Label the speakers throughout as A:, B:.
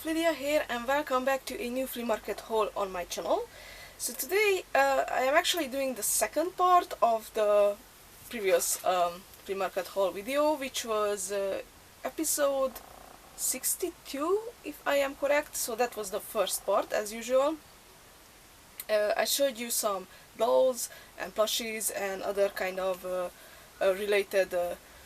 A: WerewolfLydia here, and welcome back to a new flea market haul on my channel. So today I am actually doing the second part of the previous flea market haul video, which was episode 62 if I am correct. So that was the first part as usual. I showed you some dolls and plushies and other kind of related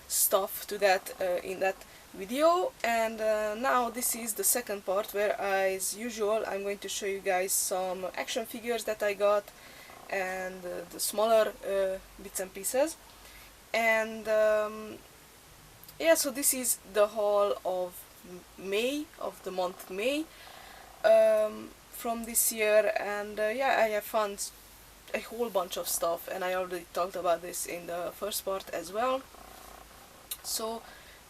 A: stuff to that in that video, and now this is the second part where, as usual, I'm going to show you guys some action figures that I got and the smaller bits and pieces. And yeah, so this is the haul of May, of the month May, from this year. And yeah, I have found a whole bunch of stuff, and I already talked about this in the first part as well. So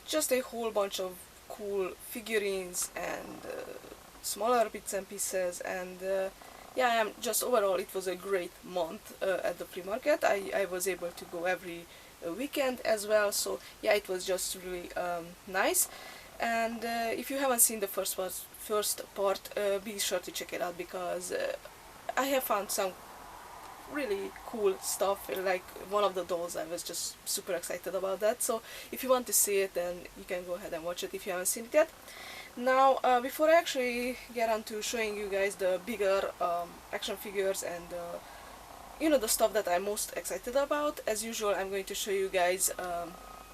A: just a whole bunch of cool figurines and smaller bits and pieces, and yeah, just overall it was a great month at the flea market. I was able to go every weekend as well, so yeah, it was just really nice. And if you haven't seen the first part, be sure to check it out, because I have found some really cool stuff. Like one of the dolls, I was just super excited about that. So if you want to see it, then you can go ahead and watch it if you haven't seen it yet. Now before I actually get on to showing you guys the bigger action figures and you know, the stuff that I'm most excited about, as usual I'm going to show you guys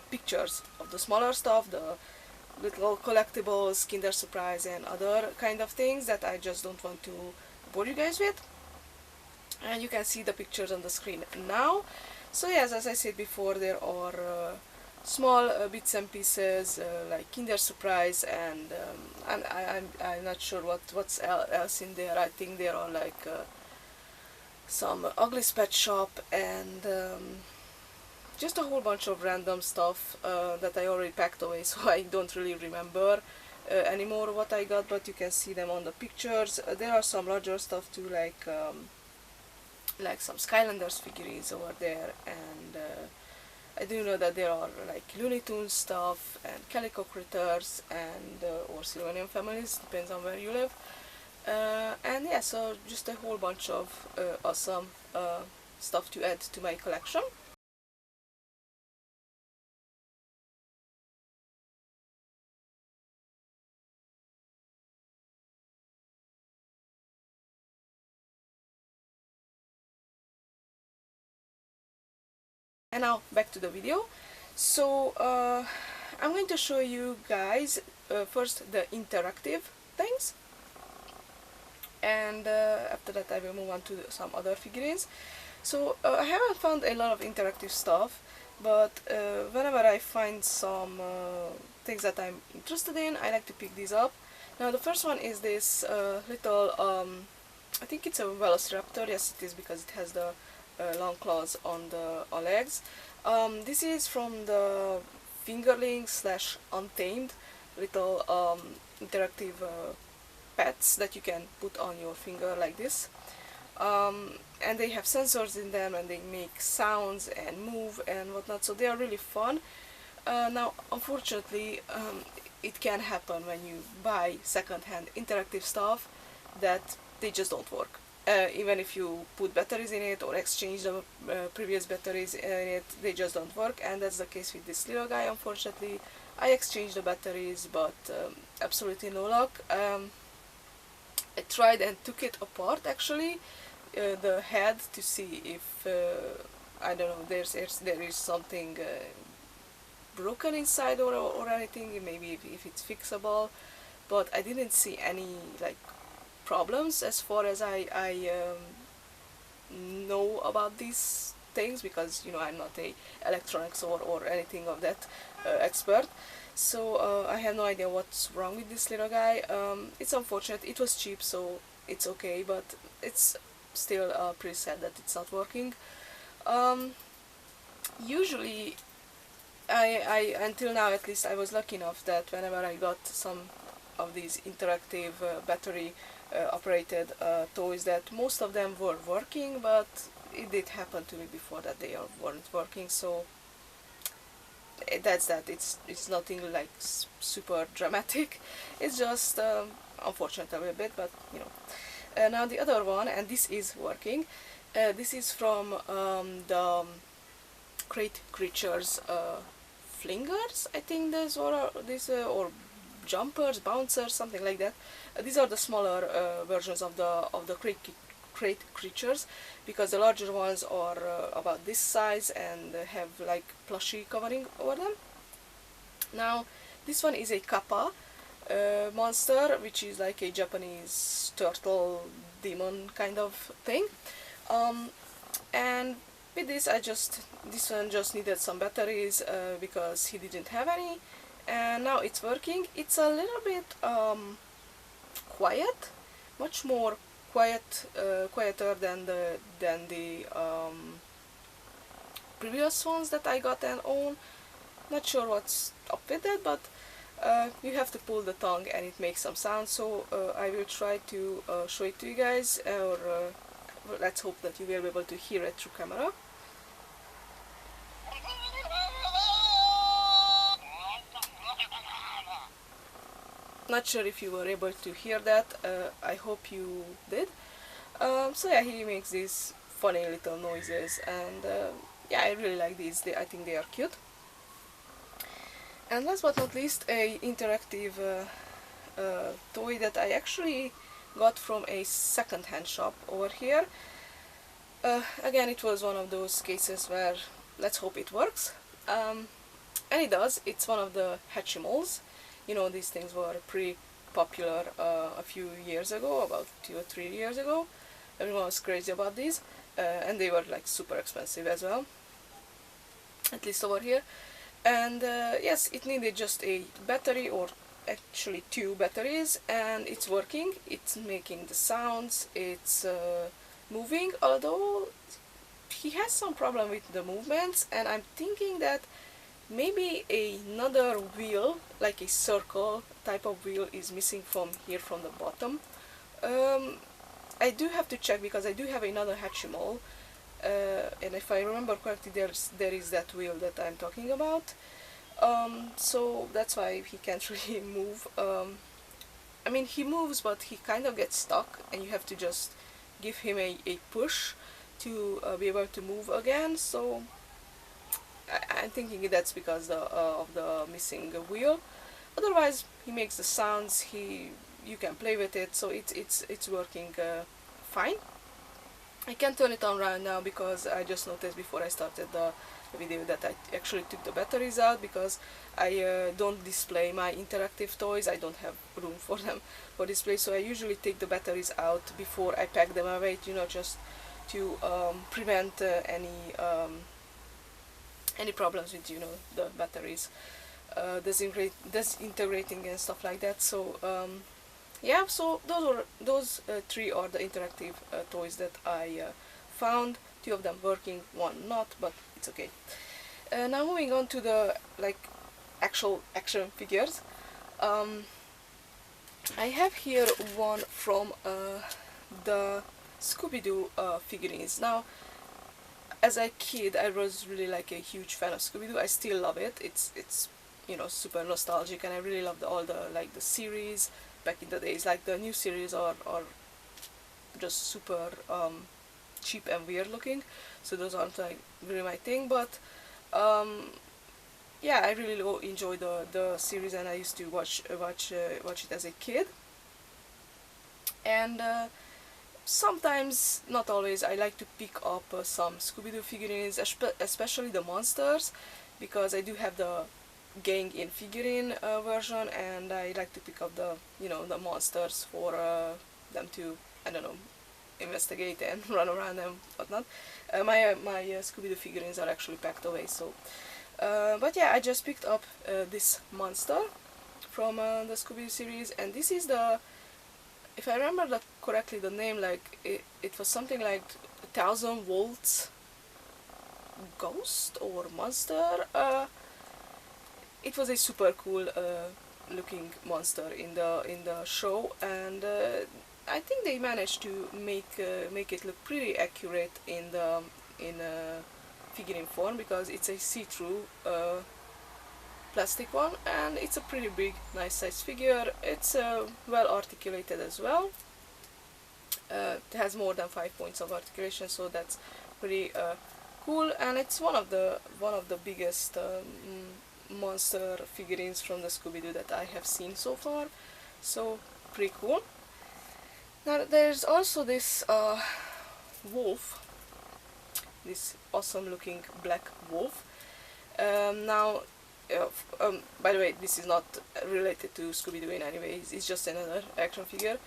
A: pictures of the smaller stuff, the little collectibles, Kinder Surprise and other kind of things that I just don't want to bore you guys with. And you can see the pictures on the screen now. So yes, as I said before, there are small bits and pieces like Kinder Surprise, and I'm not sure what's else in there. I think there are like some Ugly's Pet Shop and just a whole bunch of random stuff that I already packed away, so I don't really remember anymore what I got, but you can see them on the pictures. There are some larger stuff too, like some Skylanders figurines over there, and I do know that there are like Looney Tunes stuff and Calico Critters and or Silvanian families, depends on where you live. And yeah, so just a whole bunch of awesome stuff to add to my collection. And now back to the video. So I'm going to show you guys first the interactive things, and after that I will move on to some other figurines. So I haven't found a lot of interactive stuff, but whenever I find some things that I'm interested in, I like to pick these up. Now the first one is this little, I think it's a Velociraptor. Yes, it is, because it has the long claws on the legs. This is from the Fingerling / Untamed little interactive pets that you can put on your finger like this. And they have sensors in them, and they make sounds and move and whatnot, so they are really fun. Now unfortunately it can happen when you buy second-hand interactive stuff that they just don't work. Even if you put batteries in it or exchange the previous batteries in it, they just don't work, and that's the case with this little guy. Unfortunately, I exchanged the batteries, but absolutely no luck. I tried and took it apart, actually, the head, to see if I don't know, there is something broken inside or anything, maybe if it's fixable, but I didn't see any like problems as far as I know about these things, because you know, I'm not a electronics or anything of that expert. So I have no idea what's wrong with this little guy. It's unfortunate. It was cheap, so it's okay, but it's still pretty sad that it's not working. Usually I until now at least, I was lucky enough that whenever I got some of these interactive battery operated toys, that most of them were working, but it did happen to me before that they weren't working. So that's that. It's nothing like super dramatic. It's just unfortunate a little bit, but you know. Now the other one, and this is working. This is from the Crate Creatures flingers, I think these or jumpers, bouncers, something like that. These are the smaller versions of the crate creatures, because the larger ones are about this size and have like plushy covering over them. Now this one is a Kappa Monster, which is like a Japanese turtle demon kind of thing. And with this this one just needed some batteries because he didn't have any, and now it's working. It's a little bit quiet, much more quieter than the previous ones that I got and own. Not sure what's up with that, but you have to pull the tongue and it makes some sound, so I will try to show it to you guys, or let's hope that you will be able to hear it through camera. Not sure if you were able to hear that, I hope you did. So yeah, he makes these funny little noises, and yeah, I really like these. I think they are cute. And last but not least, a interactive toy that I actually got from a second-hand shop over here. Again, it was one of those cases where let's hope it works. And it does. It's one of the Hatchimals. You know, these things were pretty popular a few years ago, about 2 or 3 years ago. Everyone was crazy about these, and they were like super expensive as well, at least over here. And yes, it needed just a battery, or actually 2 batteries, and it's working. It's making the sounds, it's moving, although he has some problem with the movements, and I'm thinking that maybe another wheel, like a circle type of wheel, is missing from here, from the bottom. I do have to check, because I do have another Hatchimal, and if I remember correctly, there is that wheel that I'm talking about. So that's why he can't really move. I mean, he moves, but he kind of gets stuck, and you have to just give him a push to be able to move again. So I'm thinking that's because of the missing wheel. Otherwise, he makes the sounds. You can play with it, so it's working fine. I can't turn it on right now because I just noticed before I started the video that I actually took the batteries out, because I don't display my interactive toys. I don't have room for them for display, so I usually take the batteries out before I pack them away, you know, just to prevent any problems with, you know, the batteries disintegrating and stuff like that. So yeah, so those 3 are the interactive toys that I found. 2 of them working, 1 not, but it's okay. Now moving on to the actual action figures. I have here one from the Scooby-Doo figurines. Now, as a kid, I was really like a huge fan of Scooby-Doo. I still love it. It's you know, super nostalgic, and I really love all the the series back in the days. Like the new series are just super cheap and weird looking, so those aren't like really my thing. But yeah, I really enjoy the series, and I used to watch it as a kid. And sometimes, not always, I like to pick up some Scooby-Doo figurines, especially the monsters, because I do have the gang in figurine version, and I like to pick up the the monsters for them to, I don't know, investigate and run around and whatnot. My Scooby-Doo figurines are actually packed away, so but yeah, I just picked up this monster from the Scooby-Doo series, and this is the, if I remember correctly, the name, like it was something like 1000 volts ghost or monster. It was a super cool looking monster in the show, and I think they managed to make it look pretty accurate in figurine form, because it's a see-through plastic one, and it's a pretty big, nice size figure. It's well articulated as well. It has more than 5 points of articulation, so that's pretty cool, and it's one of the biggest monster figurines from the Scooby-Doo that I have seen so far, so pretty cool. Now there's also this wolf, this awesome looking black wolf. By the way, this is not related to Scooby-Doo in any way, it's just another action figure.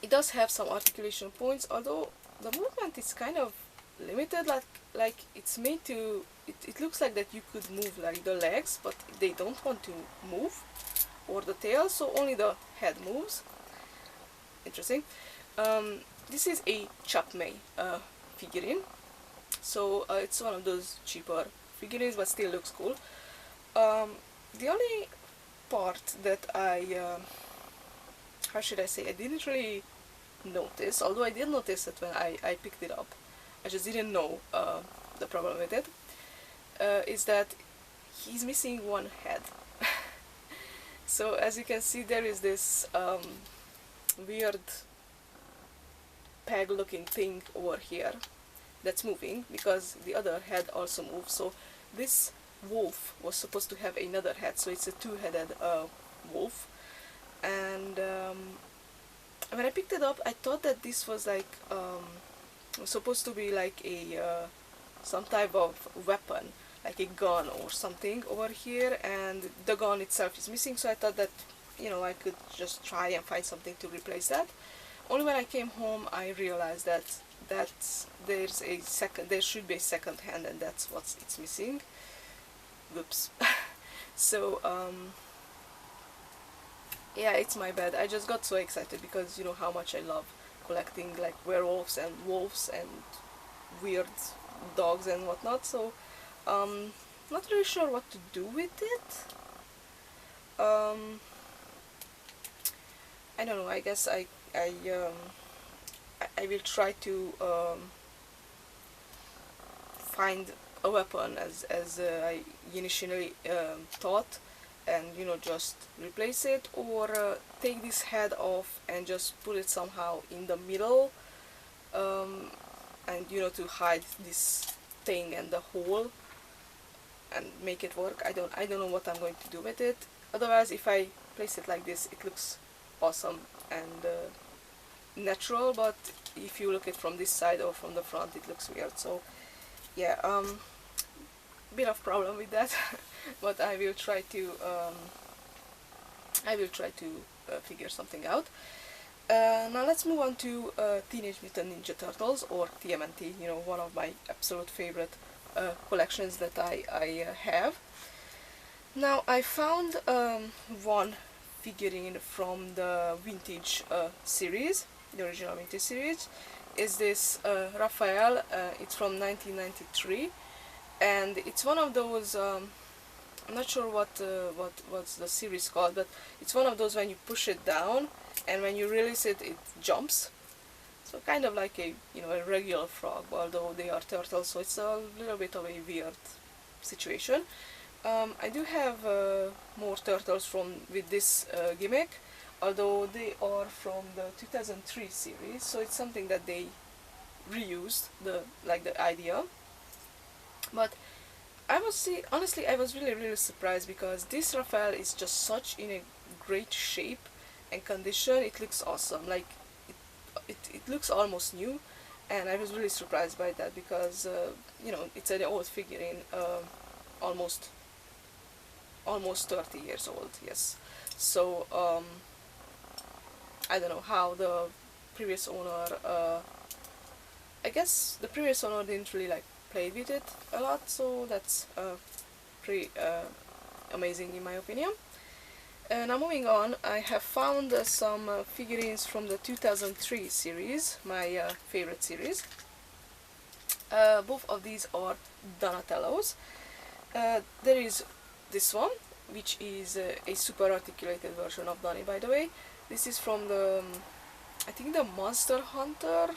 A: It does have some articulation points, although the movement is kind of limited, like it's made to, it looks like that you could move like the legs, but they don't want to move, or the tail, so only the head moves. Interesting. This is a Chapmay figurine, so it's one of those cheaper figurines, but still looks cool. The only part that how should I say, I didn't really notice, although I did notice it when I picked it up, I just didn't know the problem with it, is that he's missing one head. So as you can see, there is this weird peg looking thing over here that's moving, because the other head also moves. So this wolf was supposed to have another head, so it's a two-headed wolf. And when I picked it up, I thought that this was like supposed to be like a some type of weapon, like a gun or something over here, and the gun itself is missing, so I thought that, you know, I could just try and find something to replace that. Only when I came home I realized that there should be a second hand, and that's what it's missing. Whoops. So yeah, it's my bad. I just got so excited because you know how much I love collecting like werewolves and wolves and weird dogs and whatnot, so not really sure what to do with it. I don't know, I guess I will try to find a weapon as I initially thought, and you know, just replace it, or take this head off and just put it somehow in the middle, and you know, to hide this thing and the hole and make it work. I don't know what I'm going to do with it. Otherwise, if I place it like this, it looks awesome and natural, but if you look at it from this side or from the front, it looks weird. So yeah, bit of problem with that. But I will try to figure something out. Now let's move on to Teenage Mutant Ninja Turtles, or TMNT, you know, one of my absolute favorite collections that I have. Now I found one figurine from the vintage series, the original vintage series. Is this Raphael? It's from 1993, and it's one of those. I'm not sure what's the series called, but it's one of those when you push it down and when you release it, it jumps. So kind of like a, you know, a regular frog, although they are turtles, so it's a little bit of a weird situation. I do have more turtles with this gimmick, although they are from the 2003 series, so it's something that they reused, the idea. But honestly, I was really surprised, because this Raphael is just such in a great shape and condition. It looks awesome, like it looks almost new, and I was really surprised by that, because you know, it's an old figurine, almost 30 years old, yes. So I don't know how the previous owner, I guess the previous owner didn't really like play with it a lot, so that's pretty amazing in my opinion. Now moving on, I have found some figurines from the 2003 series, my favorite series. Both of these are Donatellos. There is this one, which is a super articulated version of Donnie, by the way. This is from the, I think, the Monster Hunter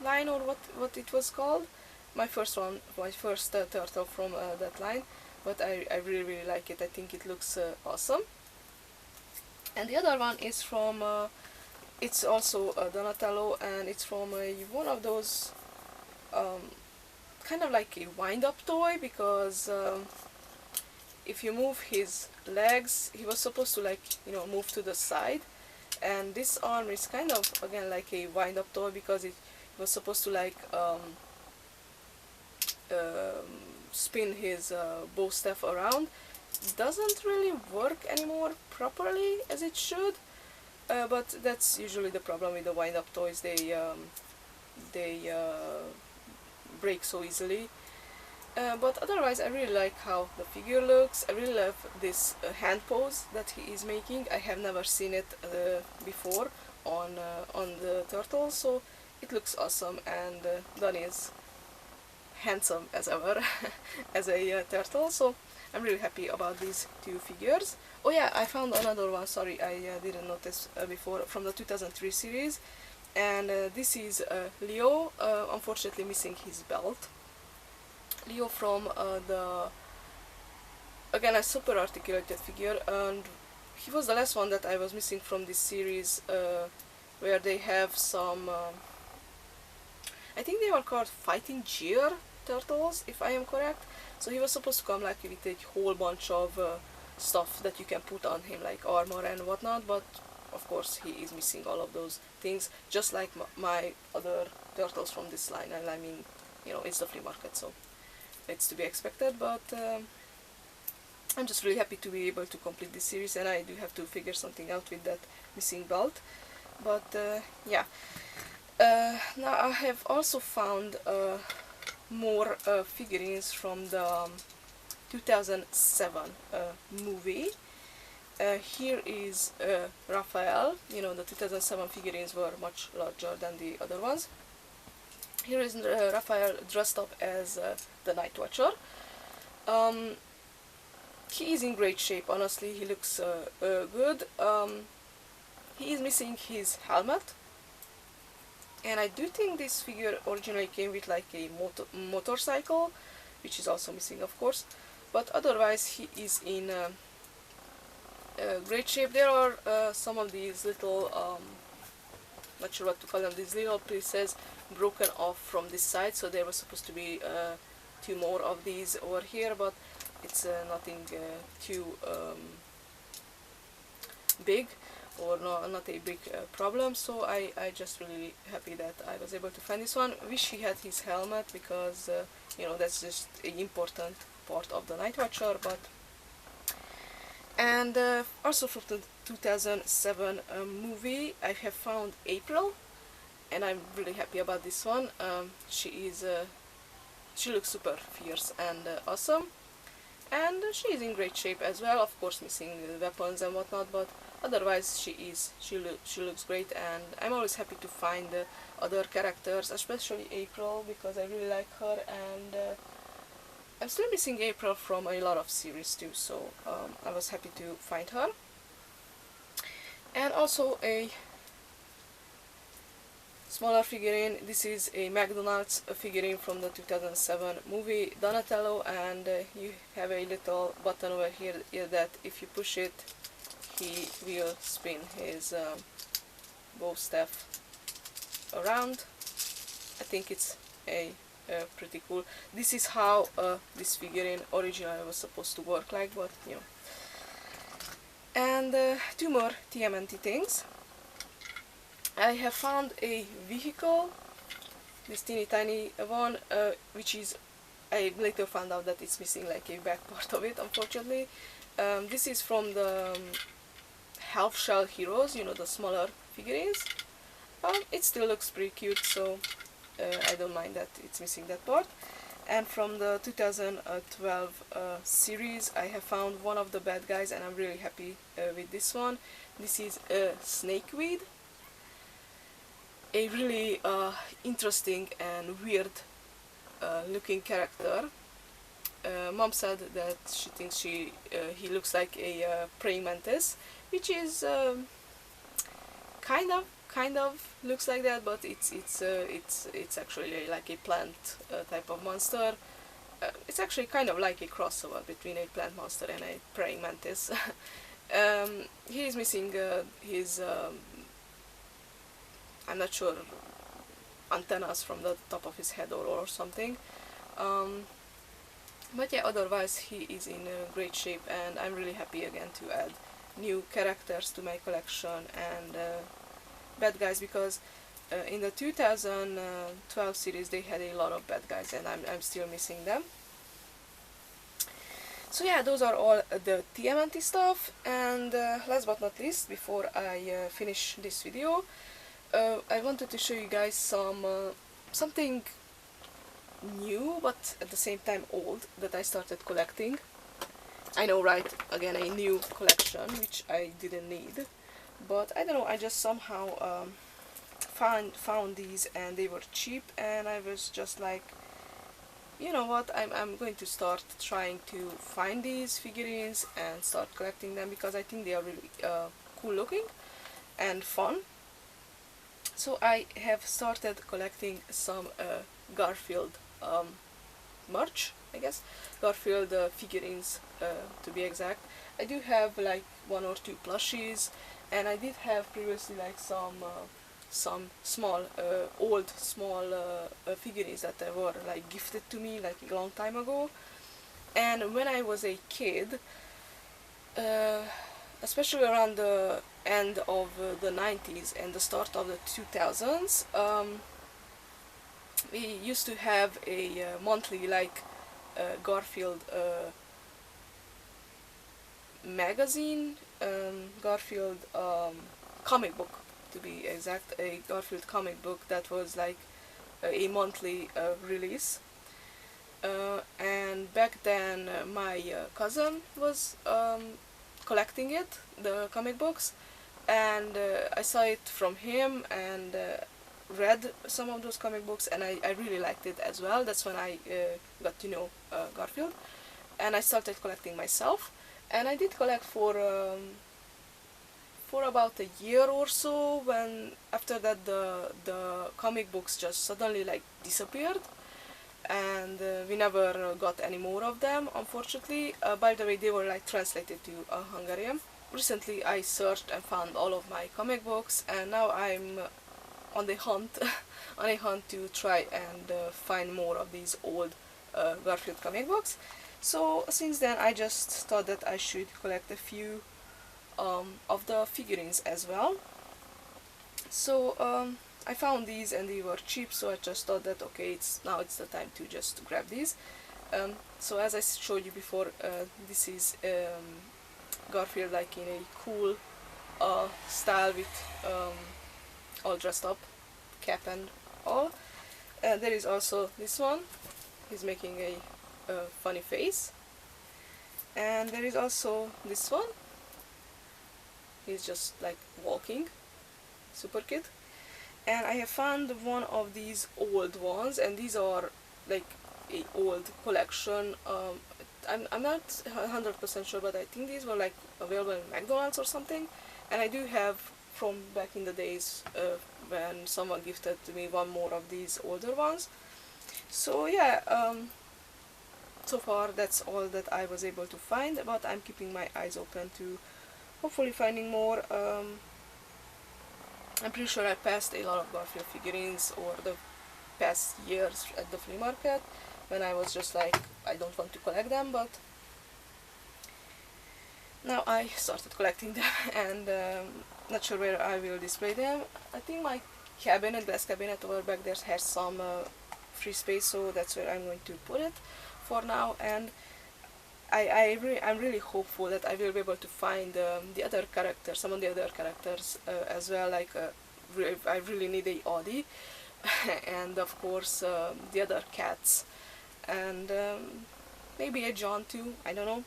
A: line, or what it was called. My first turtle from that line. but I really like it. I think it looks awesome. And the other one is from it's also Donatello, and it's from one of those kind of like a wind-up toy, because if you move his legs, he was supposed to, like, you know, move to the side, and this arm is kind of again like a wind-up toy, because it was supposed to, like, spin his bow staff around. Doesn't really work anymore properly as it should, but that's usually the problem with the wind-up toys. They break so easily. But otherwise, I really like how the figure looks. I really love this hand pose that he is making. I have never seen it before on the turtle, so it looks awesome, and Don is handsome as ever as a turtle, so I'm really happy about these two figures. Oh yeah, I found another one, sorry, I didn't notice before, from the 2003 series, and this is Leo, unfortunately missing his belt. Leo from again, a super articulated figure, and he was the last one that I was missing from this series, where they have some, I think they were called Fighting Gear turtles, if I am correct. So he was supposed to come like with a whole bunch of stuff that you can put on him, like armor and whatnot, but of course he is missing all of those things, just like my other turtles from this line. And I mean, you know, it's the flea market, so it's to be expected, but I'm just really happy to be able to complete this series, and I do have to figure something out with that missing belt. But yeah, now I have also found more figurines from the 2007 movie. Here is Raphael. You know, the 2007 figurines were much larger than the other ones. Here is Raphael dressed up as the Night Watcher. He is in great shape, honestly. He looks good. He is missing his helmet, and I do think this figure originally came with like a motorcycle, which is also missing, of course, but otherwise he is in great shape. There are some of these little, not sure what to call them, these little pieces broken off from this side, so there was supposed to be two more of these over here, but it's nothing too big, or not a big problem, so I just really happy that I was able to find this one. Wish he had his helmet, because you know, that's just an important part of the Night Watcher. But and also from the 2007 movie, I have found April, and I'm really happy about this one. She looks super fierce and awesome, and she is in great shape as well, of course missing weapons and whatnot, but otherwise she looks great, and I'm always happy to find other characters, especially April, because I really like her, and I'm still missing April from a lot of series too, so I was happy to find her. And also a smaller figurine. This is a Mcdonald's figurine from the 2007 movie, Donatello, and you have a little button over here that if you push it, he will spin his bow staff around. I think it's pretty cool. This is how this figurine originally was supposed to work like, but you know. And two more TMNT things. I have found a vehicle, this teeny tiny one, which is, I later found out that it's missing like a back part of it, unfortunately. This is from the Half Shell Heroes, you know, the smaller figurines. It still looks pretty cute, so I don't mind that it's missing that part. And from the 2012 series, I have found one of the bad guys, and I'm really happy with this one. This is Snakeweed, a really interesting and weird looking character. Mom said that she thinks he looks like a praying mantis, which is kind of looks like that, but it's actually like a plant type of monster. it's actually kind of like a crossover between a plant monster and a praying mantis. He is missing his, I'm not sure, antennas from the top of his head or something. But yeah, otherwise he is in great shape, and I'm really happy again to add new characters to my collection and bad guys, because in the 2012 series they had a lot of bad guys, and I'm still missing them. So yeah, those are all the TMNT stuff, and last but not least, before I finish this video, I wanted to show you guys something new but at the same time old that I started collecting. I know, right? Again, a new collection which I didn't need, but I don't know, I just somehow found these, and they were cheap, and I was just like, you know what, I'm going to start trying to find these figurines and start collecting them, because I think they are really cool looking and fun. So I have started collecting some Garfield merch, I guess, Garfield figurines to be exact. I do have like 1 or 2 plushies, and I did have previously like some small old small figurines that were like gifted to me like a long time ago. And when I was a kid, especially around the end of the 90s and the start of the 2000s, we used to have a monthly like Garfield magazine, Garfield comic book to be exact, a Garfield comic book that was like a monthly release. And back then my cousin was collecting it, the comic books, and I saw it from him and read some of those comic books, and I really liked it as well. That's when I got to know Garfield, and I started collecting myself, and I did collect for about a year or so, when after that the comic books just suddenly like disappeared, and we never got any more of them, unfortunately. By the way, they were like translated to Hungarian. Recently I searched and found all of my comic books, and now I'm on the hunt on a hunt to try and find more of these old Garfield comic books. So since then I just thought that I should collect a few of the figurines as well. So I found these and they were cheap, so I just thought that okay, now it's the time to just grab these. So as I showed you before, this is Garfield like in a cool style with all dressed up, cap and all. There is also this one, he's making a funny face, and there is also this one, he's just like walking, super cute. And I have found one of these old ones, and these are like a old collection. I'm not 100% sure, but I think these were like available in Mcdonald's or something, and I do have from back in the days when someone gifted to me one more of these older ones. So yeah, so far that's all that I was able to find, but I'm keeping my eyes open to hopefully finding more. I'm pretty sure I passed a lot of Garfield figurines over the past years at the flea market, when I was just like, I don't want to collect them, but now I started collecting them, and not sure where I will display them. I think my cabinet, glass cabinet over back there has some free space, so that's where I'm going to put it for now. And I'm really hopeful that I will be able to find the other characters, some of the other characters as well, like I really need a Audi, and of course the other cats, and maybe a John too, I don't know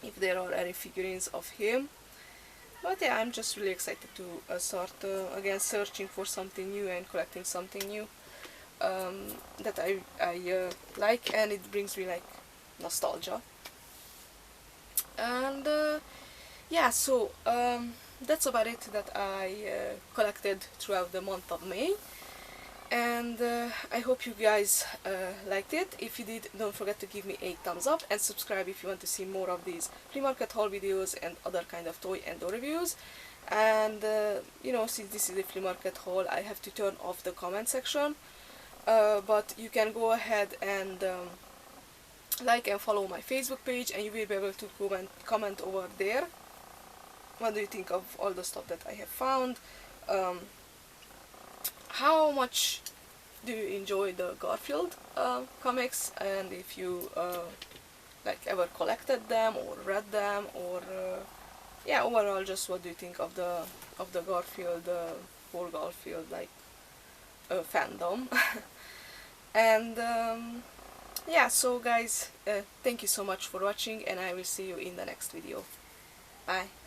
A: if there are any figurines of him. But yeah, I'm just really excited to start again searching for something new and collecting something new that I like, and it brings me like nostalgia. And yeah, so that's about it that I collected throughout the month of May. and I hope you guys liked it. If you did, don't forget to give me a thumbs up and subscribe if you want to see more of these flea market haul videos and other kind of toy and doll reviews. And you know, since this is a flea market haul, I have to turn off the comment section, but you can go ahead and like and follow my Facebook page, and you will be able to comment over there. What do you think of all the stuff that I have found? How much do you enjoy the Garfield comics, and if you like ever collected them or read them, or yeah, overall, just what do you think of the Garfield, whole Garfield like fandom? And yeah, so guys, thank you so much for watching, and I will see you in the next video. Bye.